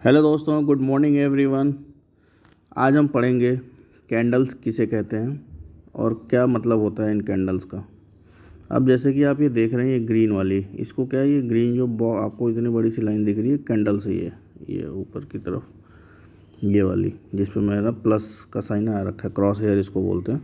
Hello दोस्तों, good morning everyone. आज हम पढ़ेंगे कैंडल्स किसे कहते हैं और क्या मतलब होता है इन कैंडल्स का। अब जैसे कि आप ये देख रहे हैं, ये ग्रीन वाली, इसको क्या है, ये ग्रीन जो आपको इतनी बड़ी सी लाइन दिख रही है, कैंडल से ये ऊपर की तरफ ये वाली जिस पे मेरा प्लस का साइन आ रखा है, क्रॉस हेयर इसको बोलते हैं,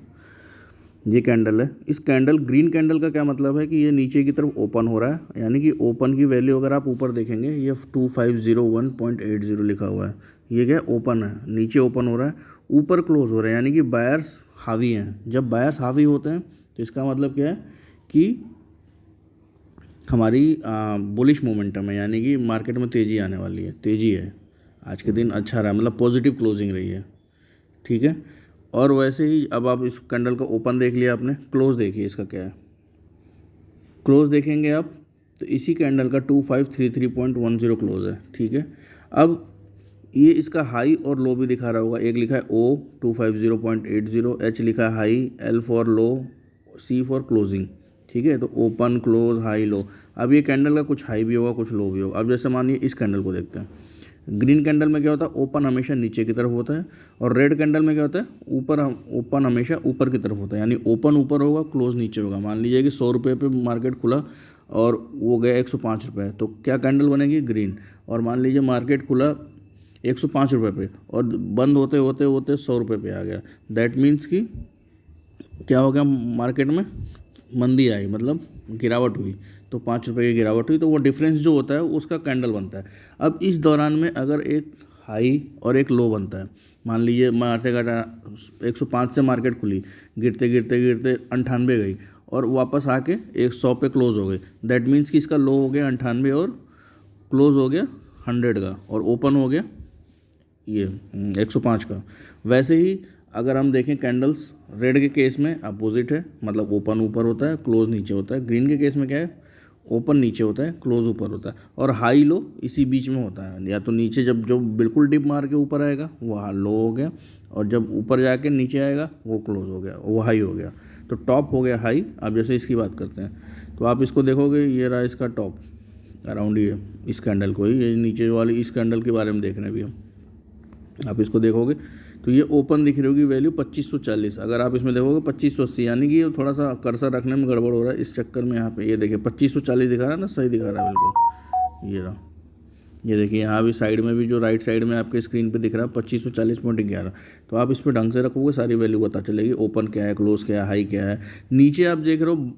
ये कैंडल है। इस कैंडल ग्रीन कैंडल का क्या मतलब है कि ये नीचे की तरफ ओपन हो रहा है, यानी कि ओपन की वैल्यू अगर आप ऊपर देखेंगे ये 2501.80 लिखा हुआ है। ये क्या ओपन है, नीचे ओपन हो रहा है, ऊपर क्लोज हो रहा है, यानी कि बायर्स हावी हैं। जब बायर्स हावी होते हैं तो इसका मतलब क्या है कि हमारी बुलिश मोमेंटम है, यानी कि मार्केट में तेज़ी आने वाली है, तेज़ी है, आज के दिन अच्छा रहा, मतलब पॉजिटिव क्लोजिंग रही है। ठीक है। और वैसे ही अब आप इस कैंडल का ओपन देख लिया आपने, क्लोज देखिए इसका क्या है। क्लोज देखेंगे आप तो इसी कैंडल का 2533.10 क्लोज है। ठीक है। अब ये इसका हाई और लो भी दिखा रहा होगा, एक लिखा है ओ 250.80, एच लिखा है high, L for low, C for closing. ठीक है। तो ओपन क्लोज हाई लो। अब ये कैंडल का कुछ हाई भी होगा, कुछ लो भी होगा। अब जैसे मानिए इस कैंडल को देखते हैं, ग्रीन कैंडल में क्या होता है, ओपन हमेशा नीचे की तरफ होता है, और रेड कैंडल में क्या होता है, ओपन हमेशा ऊपर की तरफ होता है, यानी ओपन ऊपर होगा, क्लोज नीचे होगा। मान लीजिए कि 100 रुपये पे मार्केट खुला और वो गया 105 रुपये, तो क्या कैंडल बनेगी, ग्रीन। और मान लीजिए मार्केट खुला 105 रुपये पे और बंद होते होते होते 100 रुपये पे आ गया, दैट मीन्स कि क्या हो गया, मार्केट में मंदी आई, मतलब गिरावट हुई, तो 5 रुपये की गिरावट हुई, तो वो डिफरेंस जो होता है उसका कैंडल बनता है। अब इस दौरान में अगर एक हाई और एक लो बनता है, मान लीजिए मार्केट का 105 से मार्केट खुली, गिरते गिरते गिरते 98 गई और वापस आके 100 पे क्लोज हो गई, दैट मीन्स कि इसका लो हो गया 98 और क्लोज हो गया 100 का, और ओपन हो गया ये 105 का। वैसे ही अगर हम देखें कैंडल्स, रेड के केस में अपोजिट है, मतलब ओपन ऊपर होता है, क्लोज नीचे होता है। ग्रीन के केस में क्या है, ओपन नीचे होता है, क्लोज ऊपर होता है, और हाई लो इसी बीच में होता है। या तो नीचे जब जो बिल्कुल डिप मार के ऊपर आएगा वो लो हो गया, और जब ऊपर जाके नीचे आएगा वो क्लोज हो गया, वो हाई हो गया। तो टॉप हो गया हाई। अब जैसे इसकी बात करते हैं तो आप इसको देखोगे, ये रहा इसका टॉप अराउंड, ये इस कैंडल को ही, ये नीचे वाली इस कैंडल के बारे में देख रहे हैं अभी हम। आप इसको देखोगे तो ये ओपन दिख रही होगी वैल्यू 2540, अगर आप इसमें देखोगे 2580, यानी कि ये थोड़ा सा कर्सर रखने में गड़बड़ हो रहा है, इस चक्कर में यहाँ पे ये देखिए 2540 दिखा रहा है ना, सही दिखा रहा है बिल्कुल। ये रहा, ये देखिए यहाँ भी साइड में भी जो राइट साइड में आपके स्क्रीन पे दिख रहा है 2540.11। तो आप इस पर ढंग से रखोगे सारी वैल्यू पता चलेगी, ओपन क्या है, क्लोज क्या है, हाई क्या है। नीचे आप देख रहे हो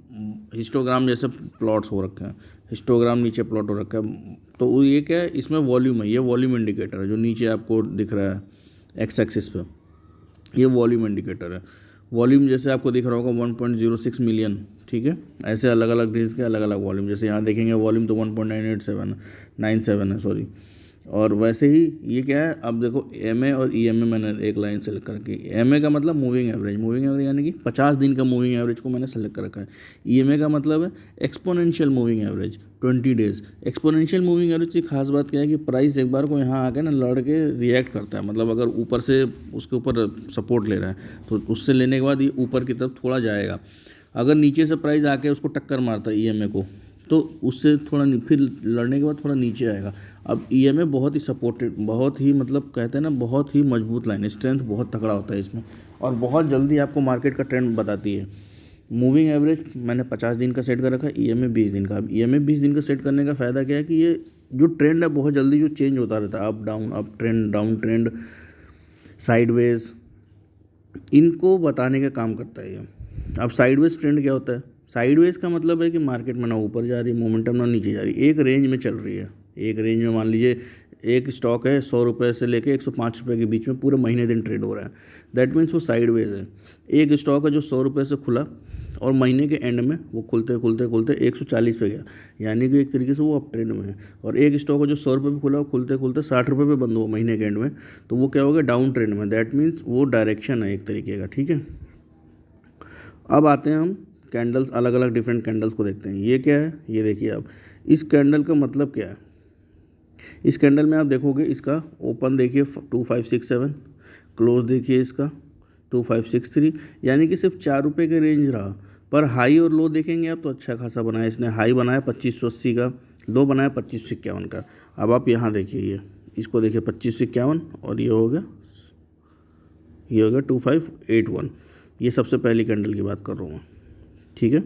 हिस्टोग्राम जैसे प्लॉट्स हो रखे हैं, हिस्टोग्राम नीचे प्लॉट हो रखा है, तो ये क्या है, इसमें वॉल्यूम है, ये वॉल्यूम इंडिकेटर है जो नीचे आपको दिख रहा है एक्स एक्सिस पे, ये वॉल्यूम इंडिकेटर है। वॉल्यूम जैसे आपको दिख रहा होगा 1.06 मिलियन। ठीक है। ऐसे अलग अलग डेज के अलग अलग वॉल्यूम, जैसे यहाँ देखेंगे वॉल्यूम तो 1.987 है सॉरी। और वैसे ही ये क्या है, अब देखो एम ए और ई एम ए मैंने एक लाइन सेलेक्ट कर रखी है। एम ए का मतलब मूविंग एवरेज, मूविंग एवरेज यानी कि 50 दिन का मूविंग एवरेज को मैंने सेलेक्ट कर रखा है। ई एम ए का मतलब है exponential moving average 20 days. Exponential moving average की खास बात क्या है कि प्राइस एक बार को यहाँ आके ना लड़ के रिएक्ट करता है, मतलब अगर ऊपर से उसके ऊपर सपोर्ट ले रहा है तो उससे लेने के बाद ये ऊपर की तरफ थोड़ा जाएगा। अगर नीचे से प्राइस आके उसको टक्कर मारता है ई एम ए को, तो उससे थोड़ा फिर लड़ने के बाद थोड़ा नीचे आएगा। अब ई एम ए बहुत ही सपोर्टेड, बहुत ही मतलब कहते हैं ना, बहुत ही मजबूत लाइन, स्ट्रेंथ बहुत तगड़ा होता है इसमें, और बहुत जल्दी आपको मार्केट का ट्रेंड बताती है। मूविंग एवरेज मैंने 50 दिन का सेट कर रखा है, ई एम ए 20 दिन का। अब ई एम ए 20 दिन का सेट करने का फ़ायदा क्या है कि ये जो ट्रेंड है बहुत जल्दी जो चेंज होता रहता है, up down, up trend, down trend, sideways, इनको बताने का काम करता है ये। अब साइडवेज ट्रेंड क्या होता है, साइडवेज का मतलब है कि मार्केट में ना ऊपर जा रही है मोमेंटम, ना नीचे जा रही है, एक रेंज में चल रही है। एक रेंज में मान लीजिए एक स्टॉक है 100 रुपये से लेके 105 रुपये के बीच में पूरे महीने दिन ट्रेड हो रहा है, दैट मीन्स वो साइडवेज है। एक स्टॉक है जो 100 रुपये से खुला और महीने के एंड में वो खुलते खुलते खुलते 140 पे गया, यानी कि एक तरीके से वो अप ट्रेंड में है। और एक स्टॉक है जो 100 रुपये पे खुला और खुलते खुलते 60 रुपये पे बंद हुआ महीने के एंड में, तो वो क्या हो गया, डाउन ट्रेंड में, दैट मीन्स वो डायरेक्शन है एक तरीके का। ठीक है। अब आते हैं हम कैंडल्स, अलग अलग डिफरेंट कैंडल्स को देखते हैं। ये क्या है, ये देखिए आप, इस कैंडल का मतलब क्या है। इस कैंडल में आप देखोगे इसका ओपन देखिए 2567, क्लोज देखिए इसका 2563, यानी कि सिर्फ 4 रुपये का रेंज रहा। पर हाई और लो देखेंगे आप तो अच्छा खासा बनाया इसने, हाई बनाया 2580 का, लो बनाया 2551 का। अब आप यहाँ देखिए, इसको देखिए 2551 और ये हो गया 2581। ये सबसे पहली कैंडल की बात कर रहा हूँ मैं, ठीक है,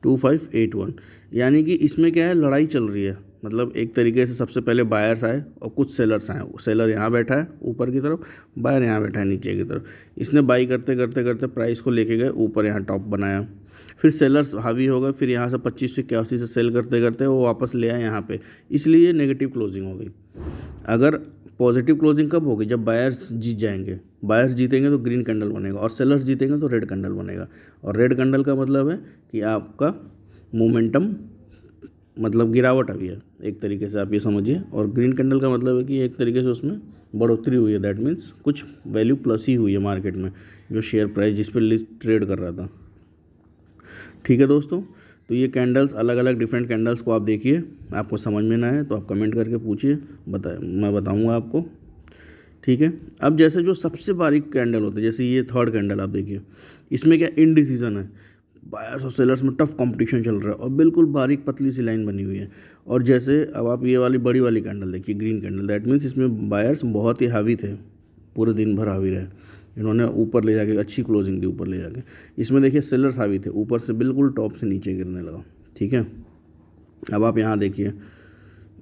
2581। यानी कि इसमें क्या है, लड़ाई चल रही है। मतलब एक तरीके से सबसे पहले बायर्स आए और कुछ सेलर्स आए। सेलर यहाँ बैठा है ऊपर की तरफ, बायर यहाँ बैठा है नीचे की तरफ। इसने बाई करते करते करते प्राइस को लेके गए ऊपर, यहाँ टॉप बनाया। फिर सेलर्स हावी हो गए, फिर यहाँ से 2581 से सेल करते करते वो वापस ले आए यहाँ पे, इसलिए नेगेटिव क्लोजिंग हो गई। अगर पॉजिटिव क्लोजिंग कब होगी, जब बायर्स जीत जाएंगे। बायर्स जीतेंगे तो ग्रीन कैंडल बनेगा और सेलर्स जीतेंगे तो रेड कैंडल बनेगा। और रेड कैंडल का मतलब है कि आपका मोमेंटम, मतलब गिरावट आई है एक तरीके से, आप ये समझिए। और ग्रीन कैंडल का मतलब है कि एक तरीके से उसमें बढ़ोतरी हुई है, दैट मीन्स कुछ वैल्यू प्लस ही हुई है मार्केट में, जो शेयर प्राइस जिस पर लिस्ट ट्रेड कर रहा था। ठीक है दोस्तों, तो ये कैंडल्स अलग अलग डिफरेंट कैंडल्स को आप देखिए, आपको समझ में ना आए तो आप कमेंट करके पूछिए, मैं बताऊंगा आपको। ठीक है, अब जैसे जो सबसे बारीक कैंडल होते हैं, जैसे ये थर्ड कैंडल आप देखिए, इसमें क्या इनडिसीजन है, बायर्स और सेलर्स में टफ कंपटीशन चल रहा है और बिल्कुल बारीक पतली सी लाइन बनी हुई है। और जैसे अब आप ये वाली बड़ी वाली कैंडल देखिए, ग्रीन कैंडल, दैट मीन्स इसमें बायर्स बहुत ही हावी थे, पूरे दिन भर हावी रहे, इन्होंने ऊपर ले जाके अच्छी क्लोजिंग दी ऊपर ले जाके। इसमें देखिए सेलर्स हावी थे, ऊपर से बिल्कुल टॉप से नीचे गिरने लगा। ठीक है, अब आप यहाँ देखिए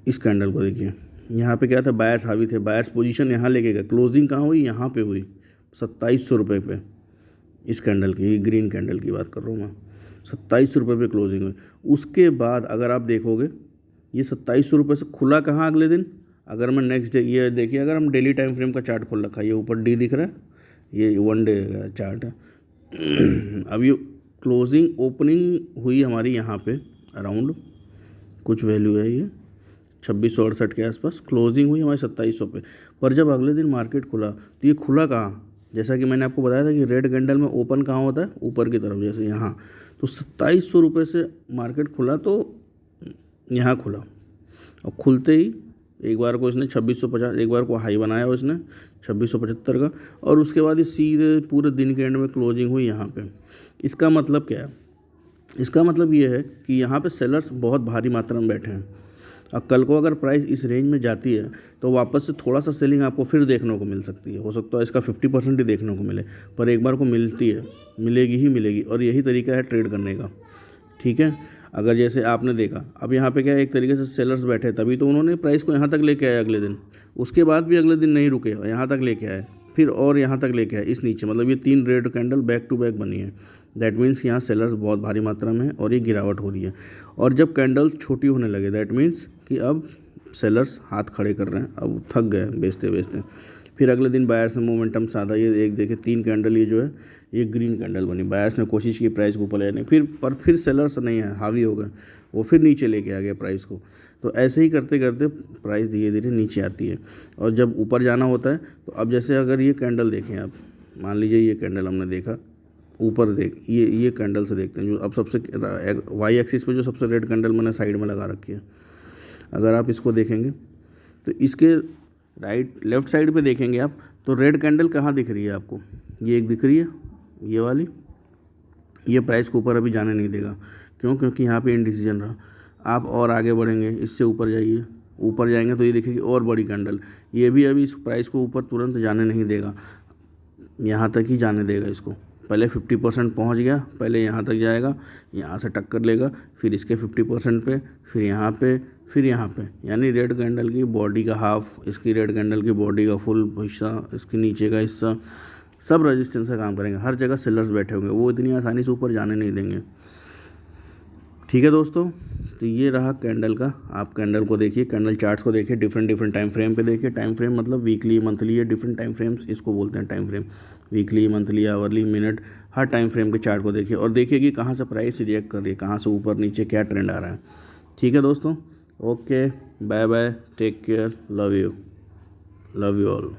इस कैंडल को देखिए, यहाँ पे क्या था, बायर्स हावी थे, बायर्स पोजीशन यहाँ लेके गए, क्लोजिंग कहाँ हुई, यहाँ पे हुई 2700 रुपये पे। इस कैंडल की, ग्रीन कैंडल की बात कर रहा हूँ मैं, 2700 रुपये पे क्लोजिंग हुई। उसके बाद अगर आप देखोगे ये 2700 रुपये से खुला कहाँ अगले दिन, अगर मैं नेक्स्ट डे, ये देखिए अगर हम डेली टाइम फ्रेम का चार्ट खोल रखा है, ये ऊपर डी दिख रहा है, ये 1 डे का चार्ट है। अब ये क्लोजिंग ओपनिंग हुई हमारी यहाँ पे अराउंड कुछ वैल्यू है, ये 2668 के आसपास क्लोजिंग हुई हमारी 2700 पे। पर जब अगले दिन मार्केट खुला तो ये खुला कहाँ, जैसा कि मैंने आपको बताया था कि रेड कैंडल में ओपन कहाँ होता है, ऊपर की तरफ, जैसे यहाँ। तो 2700 रुपये से मार्केट खुला तो यहाँ खुला, और खुलते ही एक बार को इसने 2650, एक बार को हाई बनाया और इसने 2675 का, और उसके बाद ये सीधे पूरे दिन के एंड में क्लोजिंग हुई यहाँ पे। इसका मतलब क्या है, इसका मतलब ये है कि यहाँ पे सेलर्स बहुत भारी मात्रा में बैठे हैं। अब कल को अगर प्राइस इस रेंज में जाती है तो वापस से थोड़ा सा सेलिंग आपको फिर देखने को मिल सकती है। हो सकता है इसका 50% ही देखने को मिले, पर एक बार को मिलती है, मिलेगी ही मिलेगी, और यही तरीका है ट्रेड करने का। ठीक है, अगर जैसे आपने देखा अब यहाँ पे क्या है, एक तरीके से सेलर्स बैठे, तभी तो उन्होंने प्राइस को यहाँ तक लेके आए अगले दिन, उसके बाद भी अगले दिन नहीं रुके, यहाँ तक लेके आए, फिर और यहाँ तक लेके आए इस नीचे। मतलब ये 3 red candle back to back बनी है, दैट मीन्स यहाँ सेलर्स बहुत भारी मात्रा में है और ये गिरावट हो रही है। और जब कैंडल छोटी होने लगे, दैट मीन्स कि अब सेलर्स हाथ खड़े कर रहे हैं, अब थक गए बेचते बेचते। फिर अगले दिन बायर्स ने मोमेंटम साधा, ये एक देखे 3 कैंडल, ये जो है ये ग्रीन कैंडल बनी, बायर्स ने कोशिश की प्राइस को ऊपर ले आने, फिर सेलर्स नहीं है, हावी हो गए, वो फिर नीचे लेके आ गए प्राइस को। तो ऐसे ही करते करते प्राइस धीरे धीरे नीचे आती है, और जब ऊपर जाना होता है तो अब जैसे अगर ये कैंडल देखें आप, मान लीजिए ये कैंडल हमने देखा ऊपर, देख ये कैंडल से देखते हैं जो अब सबसे वाई एक्सिस पे जो सबसे रेड कैंडल मैंने साइड में लगा रखी है, अगर आप इसको देखेंगे तो इसके लेफ्ट साइड पे देखेंगे आप तो रेड कैंडल कहाँ दिख रही है आपको, ये एक दिख रही है, ये वाली, ये प्राइस को ऊपर अभी जाने नहीं देगा। क्यों, क्योंकि यहाँ पे इनडिसीजन रहा। आप और आगे बढ़ेंगे, इससे ऊपर जाइए, ऊपर जाएंगे तो ये दिखेगी और बड़ी कैंडल, ये भी अभी इस प्राइस को ऊपर तुरंत जाने नहीं देगा, यहाँ तक ही जाने देगा इसको। पहले 50% पहुँच गया, पहले यहाँ तक जाएगा, यहाँ से टक्कर लेगा, फिर इसके 50% पे, फिर यहाँ पे, फिर यहाँ पे। यानी रेड कैंडल की बॉडी का हाफ, इसकी रेड कैंडल की बॉडी का फुल हिस्सा, इसके नीचे का हिस्सा, सब रेजिस्टेंस का काम करेंगे। हर जगह सेलर्स बैठे होंगे, वो इतनी आसानी से ऊपर जाने नहीं देंगे। ठीक है दोस्तों, तो ये रहा कैंडल का। आप कैंडल को देखिए, कैंडल चार्ट्स को देखिए, डिफरेंट टाइम फ्रेम पे देखिए। टाइम फ्रेम मतलब वीकली, मंथली, ये डिफरेंट टाइम फ्रेम्स इसको बोलते हैं time frame, weekly, monthly, hourly, minute, हर टाइम फ्रेम के चार्ट को देखिए और देखिए कि कहाँ से प्राइस रिएक्ट कर रही है, कहाँ से ऊपर नीचे क्या ट्रेंड आ रहा है। ठीक है दोस्तों, okay, bye bye, take care, love you all.